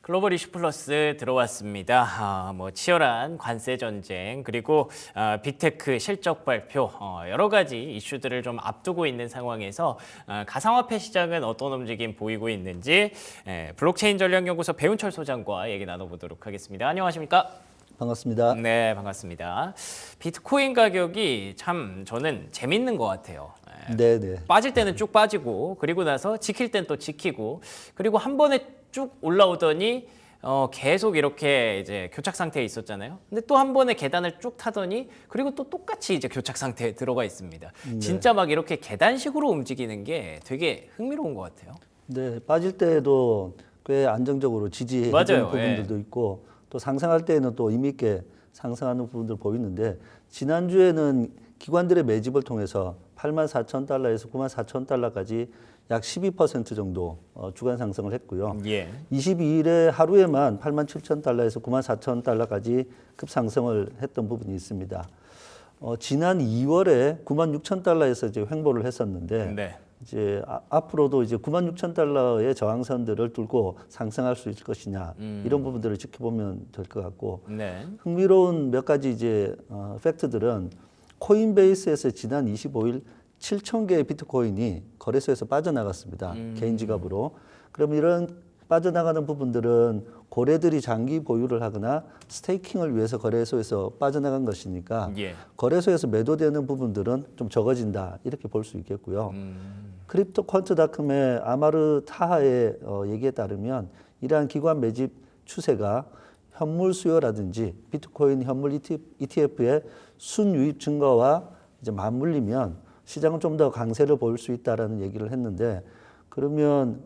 글로벌 이슈 플러스 들어왔습니다. 뭐 치열한 관세 전쟁 그리고 빅테크 실적 발표 여러 가지 이슈들을 좀 앞두고 있는 상황에서 가상화폐 시장은 어떤 움직임 보이고 있는지 블록체인 전략연구소 배운철 소장과 얘기 나눠보도록 하겠습니다. 안녕하십니까? 반갑습니다. 네, 반갑습니다. 비트코인 가격이 참 저는 재밌는 것 같아요. 네. 빠질 때는 쭉 빠지고 그리고 나서 지킬 땐 또 지키고 그리고 한 번에 쭉 올라오더니 계속 이렇게 이제 교착 상태에 있었잖아요. 근데 또 한 번에 계단을 쭉 타더니 그리고 또 똑같이 이제 교착 상태에 들어가 있습니다. 네. 진짜 막 이렇게 계단식으로 움직이는 게 되게 흥미로운 것 같아요. 네, 빠질 때도 꽤 안정적으로 지지해주는 맞아요. 부분들도 있고 또 상승할 때는 또 의미 있게 상승하는 부분들 보이는데 지난주에는 기관들의 매집을 통해서 84,000달러에서 94,000달러까지 약 12% 정도 주간 상승을 했고요. 예. 22일에 하루에만 87,000달러에서 94,000달러까지 급상승을 했던 부분이 있습니다. 지난 2월에 96,000달러에서 이제 횡보를 했었는데 네. 이제 앞으로도 이제 96,000달러의 저항선들을 뚫고 상승할 수 있을 것이냐 이런 부분들을 지켜보면 될 것 같고 네. 흥미로운 몇 가지 이제 팩트들은 코인베이스에서 지난 25일 7,000개의 비트코인이 거래소에서 빠져나갔습니다. 개인 지갑으로. 그럼 이런 빠져나가는 부분들은 고래들이 장기 보유를 하거나 스테이킹을 위해서 거래소에서 빠져나간 것이니까 예. 거래소에서 매도되는 부분들은 좀 적어진다 이렇게 볼 수 있겠고요. 크립토퀀트닷컴의 아마르 타하의 얘기에 따르면 이러한 기관 매집 추세가 현물 수요라든지 비트코인 현물 ETF의 순유입 증가와 이제 맞물리면 시장은 좀 더 강세를 보일 수 있다라는 얘기를 했는데 그러면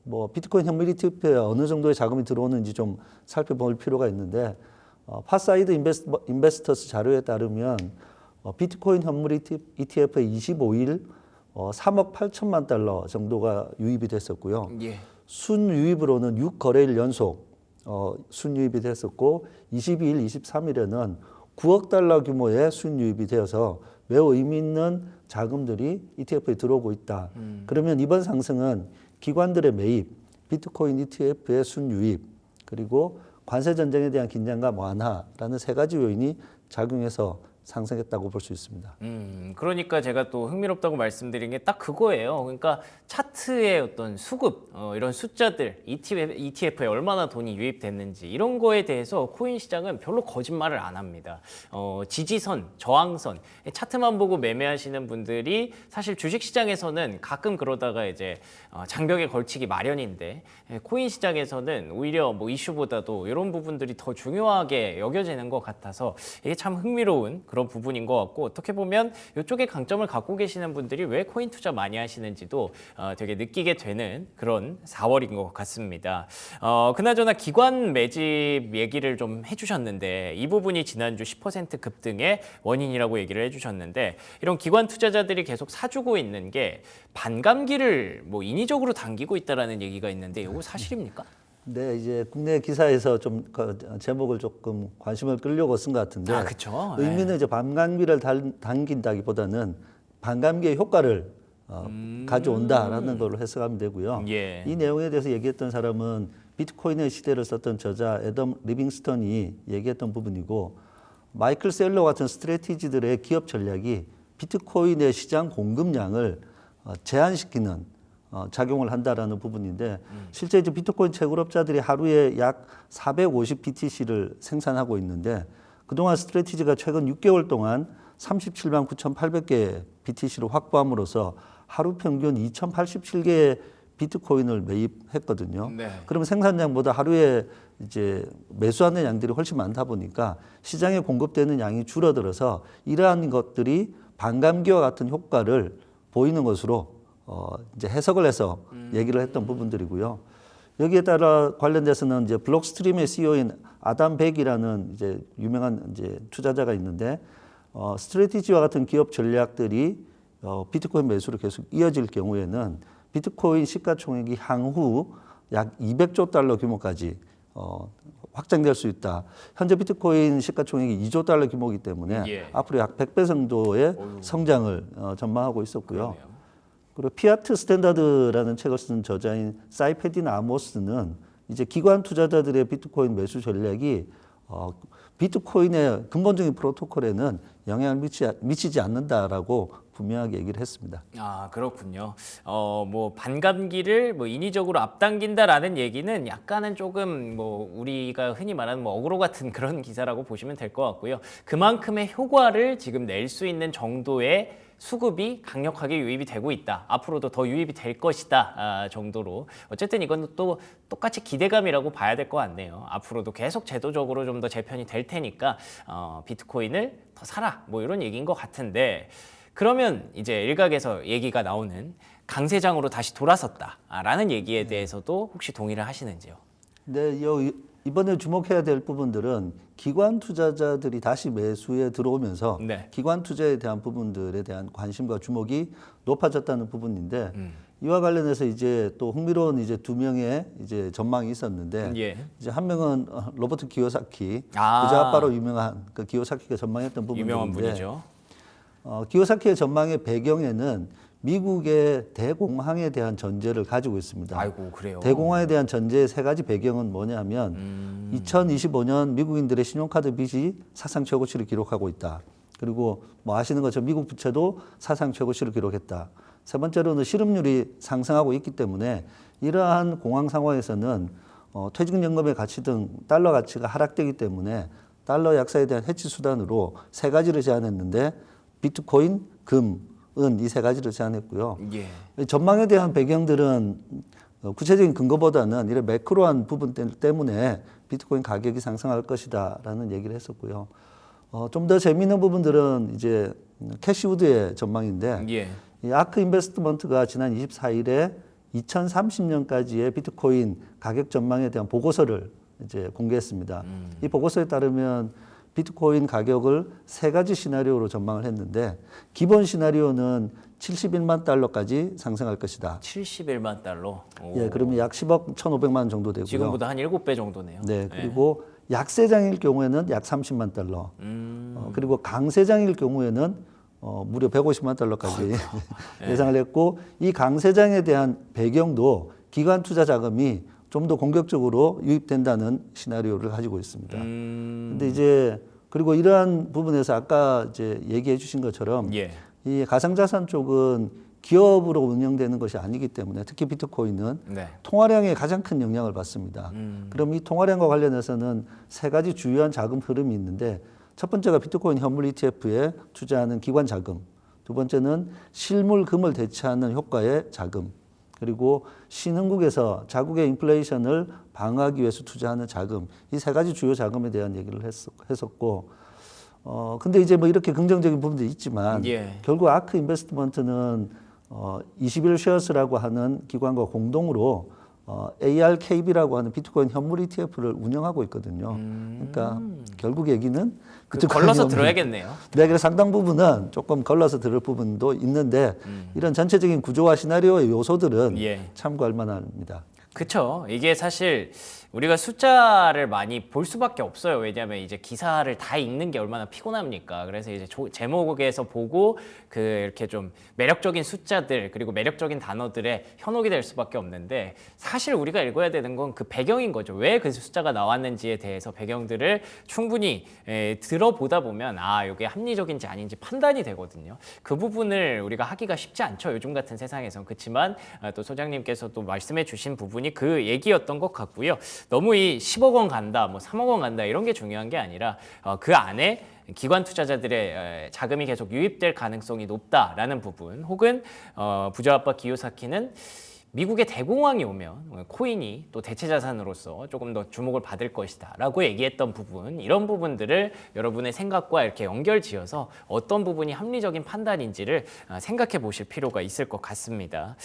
뭐 비트코인 현물 ETF에 어느 정도의 자금이 들어오는지 좀 살펴볼 필요가 있는데 파사이드 인베스터스 자료에 따르면 비트코인 현물 ETF에 25일 3억 8천만 달러 정도가 유입이 됐었고요. 예. 순유입으로는 6거래일 연속 순유입이 됐었고 22일, 23일에는 9억 달러 규모의 순유입이 되어서 매우 의미 있는 자금들이 ETF에 들어오고 있다. 그러면 이번 상승은 기관들의 매입, 비트코인 ETF의 순유입, 그리고 관세 전쟁에 대한 긴장감 완화라는 세 가지 요인이 작용해서 상승했다고 볼 수 있습니다. 그러니까 제가 또 흥미롭다고 말씀드린 게 딱 그거예요. 그러니까 차트의 어떤 수급, 이런 숫자들, ETF에 얼마나 돈이 유입됐는지 이런 거에 대해서 코인 시장은 별로 거짓말을 안 합니다. 지지선, 저항선, 차트만 보고 매매하시는 분들이 사실 주식 시장에서는 가끔 그러다가 이제 장벽에 걸치기 마련인데 코인 시장에서는 오히려 뭐 이슈보다도 이런 부분들이 더 중요하게 여겨지는 것 같아서 이게 참 흥미로운 그런 부분인 것 같고 어떻게 보면 이쪽에 강점을 갖고 계시는 분들이 왜 코인 투자 많이 하시는지도 되게 느끼게 되는 그런 4월인 것 같습니다. 그나저나 기관 매집 얘기를 좀 해주셨는데 이 부분이 지난주 10% 급등의 원인이라고 얘기를 해주셨는데 이런 기관 투자자들이 계속 사주고 있는 게 반감기를 뭐 인위적으로 당기고 있다라는 얘기가 있는데 이거 사실입니까? 네, 이제 국내 기사에서 좀 제목을 조금 관심을 끌려고 쓴 것 같은데 그렇죠. 의미는 이제 반감기를 당긴다기보다는 반감기의 효과를 가져온다라는 걸로 해석하면 되고요. 예. 이 내용에 대해서 얘기했던 사람은 비트코인의 시대를 썼던 저자 애덤 리빙스턴이 얘기했던 부분이고 마이클 셀러 같은 스트래티지들의 기업 전략이 비트코인의 시장 공급량을 제한시키는 작용을 한다라는 부분인데 실제 이제 비트코인 채굴업자들이 하루에 약 450 BTC를 생산하고 있는데 그동안 스트래티지가 최근 6개월 동안 37만 9,800개의 BTC를 확보함으로써 하루 평균 2,087개의 비트코인을 매입했거든요. 네. 그러면 생산량보다 하루에 이제 매수하는 양들이 훨씬 많다 보니까 시장에 공급되는 양이 줄어들어서 이러한 것들이 반감기와 같은 효과를 보이는 것으로 이제 해석을 해서 얘기를 했던 부분들이고요. 여기에 따라 관련돼서는 이제 블록스트림의 CEO인 아담 백이라는 이제 유명한 이제 투자자가 있는데 스트래티지와 같은 기업 전략들이 비트코인 매수로 계속 이어질 경우에는 비트코인 시가총액이 향후 약 200조 달러 규모까지 확장될 수 있다. 현재 비트코인 시가총액이 2조 달러 규모이기 때문에 예. 앞으로 약 100배 정도의 성장을 전망하고 있었고요. 그러네요. 그리고 피아트 스탠다드라는 책을 쓴 저자인 사이페딘 아모스는 이제 기관 투자자들의 비트코인 매수 전략이 비트코인의 근본적인 프로토콜에는 영향을 미치지 않는다라고 분명하게 얘기를 했습니다. 아, 그렇군요. 뭐 반감기를 뭐 인위적으로 앞당긴다라는 얘기는 약간은 조금 뭐 우리가 흔히 말하는 뭐 어그로 같은 그런 기사라고 보시면 될 것 같고요. 그만큼의 효과를 지금 낼 수 있는 정도의 수급이 강력하게 유입이 되고 있다. 앞으로도 더 유입이 될 것이다 정도로. 어쨌든 이건 또 똑같이 기대감이라고 봐야 될 것 같네요. 앞으로도 계속 제도적으로 좀 더 재편이 될 테니까 비트코인을 더 사라 뭐 이런 얘기인 것 같은데, 그러면 이제 일각에서 얘기가 나오는 강세장으로 다시 돌아섰다라는 얘기에 대해서도 혹시 동의를 하시는지요? 네, 이번에 주목해야 될 부분들은 기관 투자자들이 다시 매수에 들어오면서 네. 기관 투자에 대한 부분들에 대한 관심과 주목이 높아졌다는 부분인데, 이와 관련해서 이제 또 흥미로운 이제 두 명의 이제 전망이 있었는데, 예. 이제 한 명은 로버트 기요사키, 아. 부자아빠로 유명한 그 기요사키가 전망했던 유명한 부분들인데, 분이죠. 기요사키의 전망의 배경에는 미국의 대공황에 대한 전제를 가지고 있습니다. 아이고, 그래요. 대공황에 대한 전제의 세 가지 배경은 뭐냐면 2025년 미국인들의 신용카드 빚이 사상 최고치를 기록하고 있다. 그리고 뭐 아시는 것처럼 미국 부채도 사상 최고치를 기록했다. 세 번째로는 실업률이 상승하고 있기 때문에 이러한 공황 상황에서는 퇴직연금의 가치 등 달러 가치가 하락되기 때문에 달러 약세에 대한 해치 수단으로 세 가지를 제안했는데, 비트코인, 금은 이 세 가지를 제안했고요. 예. 전망에 대한 배경들은 구체적인 근거보다는 이런 매크로한 부분 때문에 비트코인 가격이 상승할 것이다라는 얘기를 했었고요. 좀 더 재미있는 부분들은 이제 캐시우드의 전망인데, 예. 이 아크 인베스트먼트가 지난 24일에 2030년까지의 비트코인 가격 전망에 대한 보고서를 이제 공개했습니다. 이 보고서에 따르면 비트코인 가격을 세 가지 시나리오로 전망을 했는데, 기본 시나리오는 71만 달러까지 상승할 것이다. 71만 달러. 오. 예, 그러면 약 10억 1,500만 원 정도 되고요. 지금보다 한 7배 정도네요. 네, 그리고 약세장일 경우에는 약 30만 달러. 그리고 강세장일 경우에는 무려 150만 달러까지 예상을 했고, 이 강세장에 대한 배경도 기관 투자 자금이 좀 더 공격적으로 유입된다는 시나리오를 가지고 있습니다. 근데 이제 그리고 이러한 부분에서 아까 이제 얘기해 주신 것처럼 예. 이 가상자산 쪽은 기업으로 운영되는 것이 아니기 때문에, 특히 비트코인은 네. 통화량에 가장 큰 영향을 받습니다. 그럼 이 통화량과 관련해서는 세 가지 주요한 자금 흐름이 있는데, 첫 번째가 비트코인 현물 ETF에 투자하는 기관 자금, 두 번째는 실물 금을 대체하는 효과의 자금, 그리고 신흥국에서 자국의 인플레이션을 방어하기 위해서 투자하는 자금, 이 세 가지 주요 자금에 대한 얘기를 했었고, 근데 이제 뭐 이렇게 긍정적인 부분도 있지만, 예. 결국 아크 인베스트먼트는 21 쉐어스라고 하는 기관과 공동으로 ARKB라고 하는 비트코인 현물 ETF를 운영하고 있거든요. 그러니까 결국 얘기는 걸러서 들어야겠네요. 네, 그래서 상당 부분은 조금 걸러서 들을 부분도 있는데, 이런 전체적인 구조와 시나리오의 요소들은 예. 참고할 만합니다. 그쵸. 이게 사실 우리가 숫자를 많이 볼 수밖에 없어요. 왜냐하면 이제 기사를 다 읽는 게 얼마나 피곤합니까. 그래서 이제 제목에서 보고 그 이렇게 좀 매력적인 숫자들 그리고 매력적인 단어들에 현혹이 될 수밖에 없는데, 사실 우리가 읽어야 되는 건 그 배경인 거죠. 왜 그 숫자가 나왔는지에 대해서 배경들을 충분히 들어보다 보면 이게 합리적인지 아닌지 판단이 되거든요. 그 부분을 우리가 하기가 쉽지 않죠. 요즘 같은 세상에선. 그렇지만 또 소장님께서도 말씀해 주신 부분이 그 얘기였던 것 같고요. 너무 이 10억 원 간다, 뭐 3억 원 간다 이런 게 중요한 게 아니라 그 안에 기관 투자자들의 자금이 계속 유입될 가능성이 높다라는 부분, 혹은 부자아빠 기요사키는 미국의 대공황이 오면 코인이 또 대체 자산으로서 조금 더 주목을 받을 것이다 라고 얘기했던 부분, 이런 부분들을 여러분의 생각과 이렇게 연결지어서 어떤 부분이 합리적인 판단인지를 생각해 보실 필요가 있을 것 같습니다.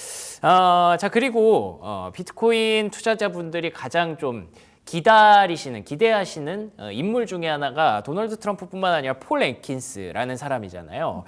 자, 그리고 비트코인 투자자분들이 가장 좀 기대하시는 인물 중에 하나가 도널드 트럼프뿐만 아니라 폴 앵킨스라는 사람이잖아요.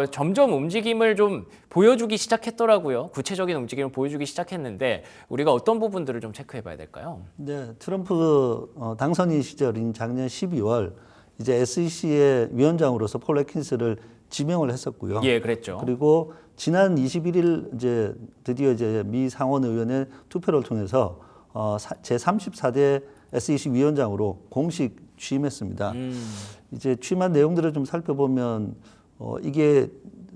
점점 움직임을 좀 보여주기 시작했더라고요. 구체적인 움직임을 보여주기 시작했는데, 우리가 어떤 부분들을 좀 체크해 봐야 될까요? 네, 트럼프 당선인 시절인 작년 12월 이제 SEC의 위원장으로서 폴 앵킨스를 지명을 했었고요. 예, 그랬죠. 그리고 지난 21일 이제 드디어 이제 미 상원 의원의 투표를 통해서 제34대 SEC 위원장으로 공식 취임했습니다. 이제 취임한 내용들을 좀 살펴보면 이게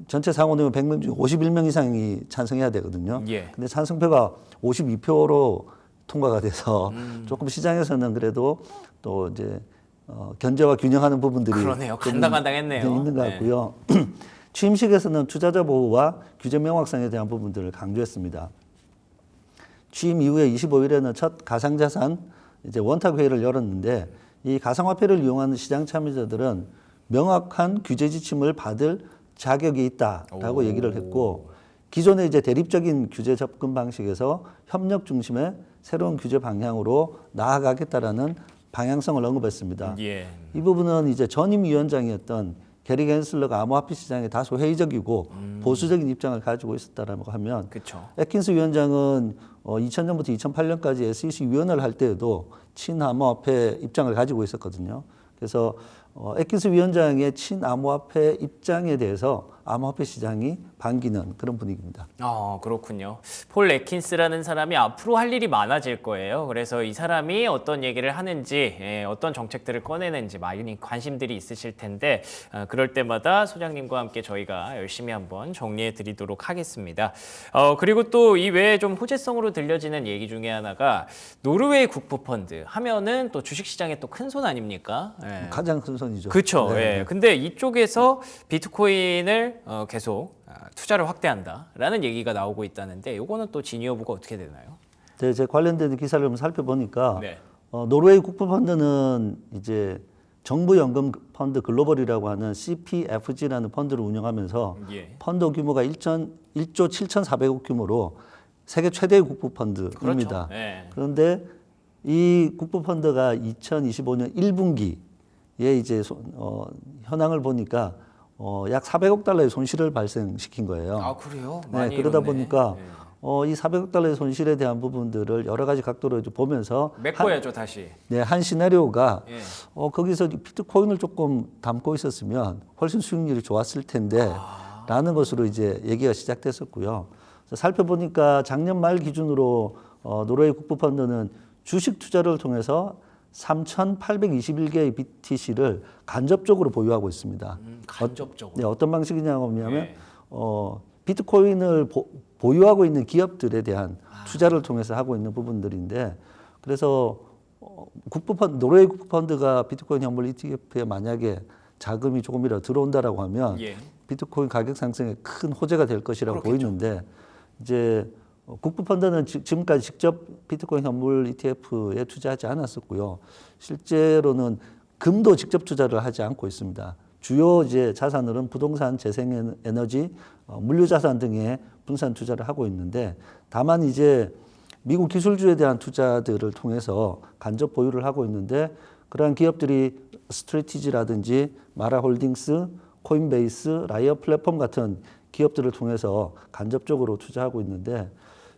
전체 상원의원 100명 중 51명 이상이 찬성해야 되거든요. 예. 근데 찬성표가 52표로 통과가 돼서 조금 시장에서는 그래도 또 이제 견제와 균형하는 부분들이 그러네요. 좀 간당간당했네요. 있는 것 네. 같고요. 취임식에서는 투자자 보호와 규제 명확성에 대한 부분들을 강조했습니다. 취임 이후에 25일에는 첫 가상자산 이제 원탁 회의를 열었는데 이 가상화폐를 이용하는 시장 참여자들은 명확한 규제 지침을 받을 자격이 있다라고 얘기를 했고 기존의 이제 대립적인 규제 접근 방식에서 협력 중심의 새로운 규제 방향으로 나아가겠다라는 방향성을 언급했습니다. 예. 이 부분은 이제 전임 위원장이었던 게리 겐슬러가 암호화폐 시장에 다소 회의적이고 보수적인 입장을 가지고 있었다라고 하면 그렇죠. 애킨스 위원장은 2000년부터 2008년까지 SEC 위원을 할 때에도 친암호화폐 입장을 가지고 있었거든요. 그래서 애킨스 위원장의 친암호화폐 입장에 대해서 암호화폐 시장이 반기는 그런 분위기입니다. 그렇군요. 폴 애킨스라는 사람이 앞으로 할 일이 많아질 거예요. 그래서 이 사람이 어떤 얘기를 하는지, 어떤 정책들을 꺼내는지 많이 관심들이 있으실 텐데 그럴 때마다 소장님과 함께 저희가 열심히 한번 정리해 드리도록 하겠습니다. 그리고 또 이 외에 좀 호재성으로 들려지는 얘기 중에 하나가 노르웨이 국부펀드 하면은 또 주식시장의 또 큰 손 아닙니까? 예. 가장 큰 손이죠. 그렇죠. 네. 예. 근데 이쪽에서 비트코인을 계속 투자를 확대한다라는 얘기가 나오고 있다는데 이거는 또 진위 여부가 어떻게 되나요? 네, 제 관련된 기사를 한번 살펴보니까 네. 노르웨이 국부펀드는 이제 정부연금 펀드 글로벌이라고 하는 CPFG라는 펀드를 운영하면서 예. 펀드 규모가 1조 7,400억 규모로 세계 최대의 국부펀드입니다. 그렇죠. 예. 그런데 이 국부펀드가 2025년 1분기에 이제 현황을 보니까 약 400억 달러의 손실을 발생시킨 거예요. 그래요? 네, 많이 그러다 잃었네. 보니까 예. 이 400억 달러의 손실에 대한 부분들을 여러 가지 각도로 이제 보면서 메꿔야죠 다시. 한 시나리오가 예. 거기서 비트코인을 조금 담고 있었으면 훨씬 수익률이 좋았을 텐데 라는 것으로 이제 얘기가 시작됐었고요. 그래서 살펴보니까 작년 말 기준으로 노르웨이 국부펀드는 주식 투자를 통해서 3,821개의 BTC를 간접적으로 보유하고 있습니다. 간접적으로. 네, 어떤 방식이냐고 하면 예. 비트코인을 보유하고 있는 기업들에 대한 투자를 통해서 하고 있는 부분들인데 그래서 노르웨이 국부펀드가 비트코인 현물 ETF에 만약에 자금이 조금이라도 들어온다라고 하면 예. 비트코인 가격 상승에 큰 호재가 될 것이라고 그렇겠죠. 보이는데 이제 국부펀드는 지금까지 직접 비트코인 현물 ETF에 투자하지 않았었고요. 실제로는 금도 직접 투자를 하지 않고 있습니다. 주요 이제 자산으로는 부동산, 재생에너지, 물류자산 등에 분산 투자를 하고 있는데 다만 이제 미국 기술주에 대한 투자들을 통해서 간접 보유를 하고 있는데 그러한 기업들이 스트레티지라든지 마라홀딩스, 코인베이스, 라이어 플랫폼 같은 기업들을 통해서 간접적으로 투자하고 있는데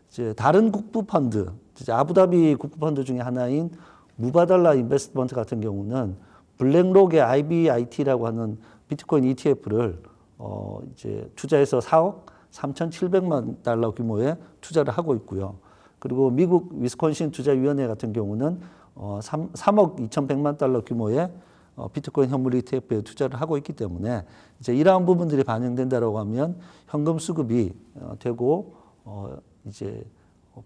이제 다른 국부펀드, 이제 아부다비 국부펀드 중에 하나인 무바달라 인베스트먼트 같은 경우는 블랙록의 IBIT라고 하는 비트코인 ETF를 이제 투자해서 4억 3,700만 달러 규모의 투자를 하고 있고요. 그리고 미국 위스콘신 투자위원회 같은 경우는 3억 2,100만 달러 규모의 비트코인 현물 ETF에 투자를 하고 있기 때문에 이제 이러한 부분들이 반영된다라고 하면 현금 수급이 되고 이제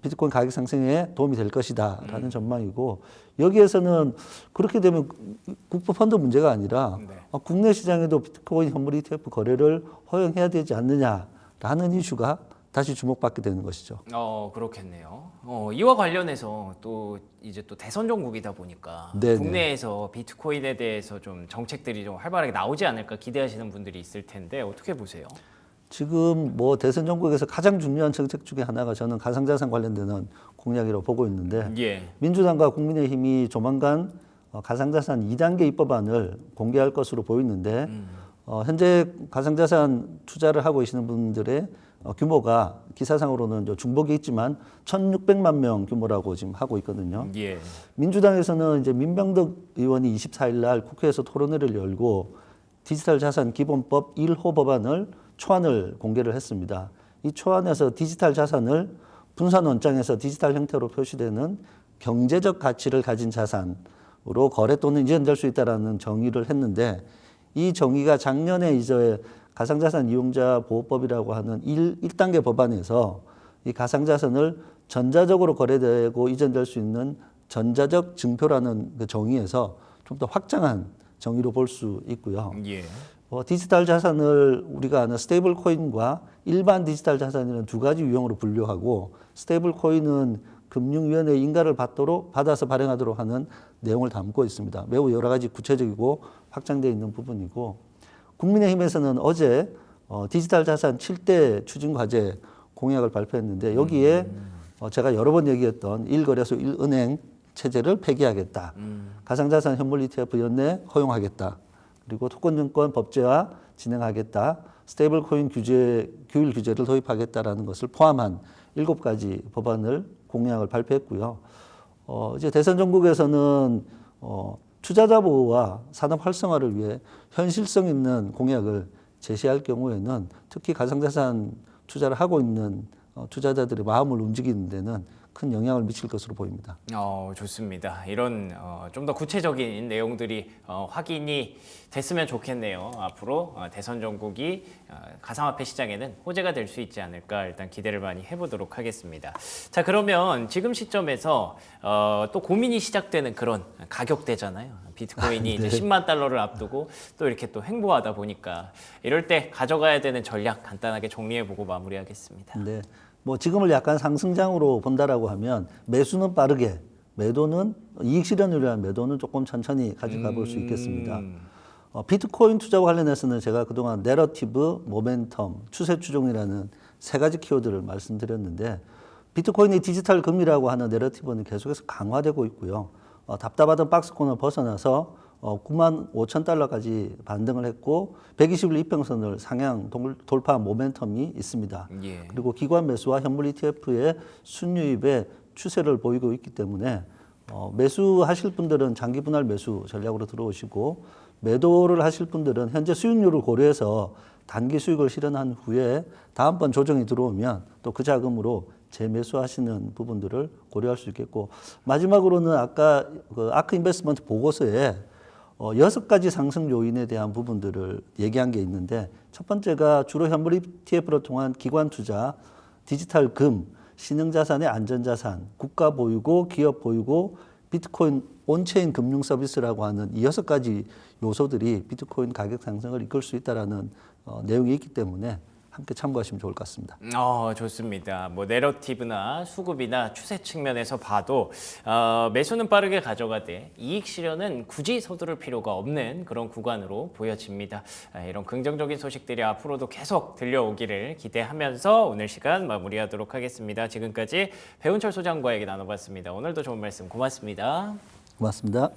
비트코인 가격 상승에 도움이 될 것이다라는 전망이고 여기에서는 그렇게 되면 국부펀드 문제가 아니라 네. 국내 시장에도 비트코인 현물 ETF 거래를 허용해야 되지 않느냐라는 이슈가 다시 주목받게 되는 것이죠. 그렇겠네요. 이와 관련해서 또 이제 또 대선 정국이다 보니까 네네. 국내에서 비트코인에 대해서 좀 정책들이 좀 활발하게 나오지 않을까 기대하시는 분들이 있을 텐데 어떻게 보세요? 지금 뭐 대선 정국에서 가장 중요한 정책 중에 하나가 저는 가상자산 관련되는 공약이라고 보고 있는데 예. 민주당과 국민의힘이 조만간 가상자산 2단계 입법안을 공개할 것으로 보이는데 현재 가상자산 투자를 하고 계시는 분들의 규모가 기사상으로는 중복이 있지만 1,600만 명 규모라고 지금 하고 있거든요. 예. 민주당에서는 이제 민병덕 의원이 24일 날 국회에서 토론회를 열고 디지털 자산 기본법 1호 법안을 초안을 공개를 했습니다. 이 초안에서 디지털 자산을 분산 원장에서 디지털 형태로 표시되는 경제적 가치를 가진 자산으로 거래 또는 이전될 수 있다라는 정의를 했는데 이 정의가 작년에 이제 가상자산 이용자 보호법이라고 하는 1단계 법안에서 이 가상자산을 전자적으로 거래되고 이전될 수 있는 전자적 증표라는 그 정의에서 좀 더 확장한 정의로 볼 수 있고요. 예. 디지털 자산을 우리가 아는 스테이블 코인과 일반 디지털 자산이라는 두 가지 유형으로 분류하고 스테이블 코인은 금융위원회 인가를 받아서 발행하도록 하는 내용을 담고 있습니다. 매우 여러 가지 구체적이고 확장되어 있는 부분이고 국민의힘에서는 어제 디지털 자산 7대 추진 과제 공약을 발표했는데 여기에 제가 여러 번 얘기했던 1거래소 1은행 체제를 폐기하겠다. 가상자산 현물 ETF 연내 허용하겠다. 그리고 토큰증권 법제화 진행하겠다. 스테이블 코인 규율 규제를 도입하겠다라는 것을 포함한 7가지 법안을 공약을 발표했고요. 이제 대선 전국에서는 투자자 보호와 산업 활성화를 위해 현실성 있는 공약을 제시할 경우에는 특히 가상자산 투자를 하고 있는 투자자들의 마음을 움직이는 데는 큰 영향을 미칠 것으로 보입니다. 좋습니다. 이런 좀 더 구체적인 내용들이 확인이 됐으면 좋겠네요. 앞으로 대선 전국이 가상화폐 시장에는 호재가 될 수 있지 않을까 일단 기대를 많이 해보도록 하겠습니다. 자, 그러면 지금 시점에서 또 고민이 시작되는 그런 가격대잖아요. 비트코인이 이제 10만 달러를 앞두고 또 이렇게 또 횡보하다 보니까 이럴 때 가져가야 되는 전략 간단하게 정리해보고 마무리하겠습니다. 네. 뭐 지금을 약간 상승장으로 본다라고 하면 매수는 빠르게, 매도는 이익 실현을 위한 매도는 조금 천천히 가져가 볼 수 있겠습니다. 비트코인 투자와 관련해서는 제가 그동안 내러티브, 모멘텀, 추세 추종이라는 3가지 키워드를 말씀드렸는데 비트코인의 디지털 금이라고 하는 내러티브는 계속해서 강화되고 있고요. 답답하던 박스권을 벗어나서 9만 5천 달러까지 반등을 했고 121 이평선을 상향 돌파한 모멘텀이 있습니다. 예. 그리고 기관 매수와 현물 ETF의 순유입에 추세를 보이고 있기 때문에 매수하실 분들은 장기 분할 매수 전략으로 들어오시고 매도를 하실 분들은 현재 수익률을 고려해서 단기 수익을 실현한 후에 다음번 조정이 들어오면 또 그 자금으로 재매수하시는 부분들을 고려할 수 있겠고 마지막으로는 아까 그 아크 인베스트먼트 보고서에 6가지 상승 요인에 대한 부분들을 얘기한 게 있는데 첫 번째가 주로 현물 ETF로 통한 기관 투자, 디지털 금, 신흥자산의 안전자산, 국가 보유고, 기업 보유고, 비트코인 온체인 금융 서비스라고 하는 이 6가지 요소들이 비트코인 가격 상승을 이끌 수 있다는 내용이 있기 때문에 함께 참고하시면 좋을 것 같습니다. 좋습니다. 뭐 내러티브나 수급이나 추세 측면에서 봐도 매수는 빠르게 가져가되 이익 실현은 굳이 서두를 필요가 없는 그런 구간으로 보여집니다. 이런 긍정적인 소식들이 앞으로도 계속 들려오기를 기대하면서 오늘 시간 마무리하도록 하겠습니다. 지금까지 배훈철 소장과 얘기 나눠봤습니다. 오늘도 좋은 말씀 고맙습니다. 고맙습니다.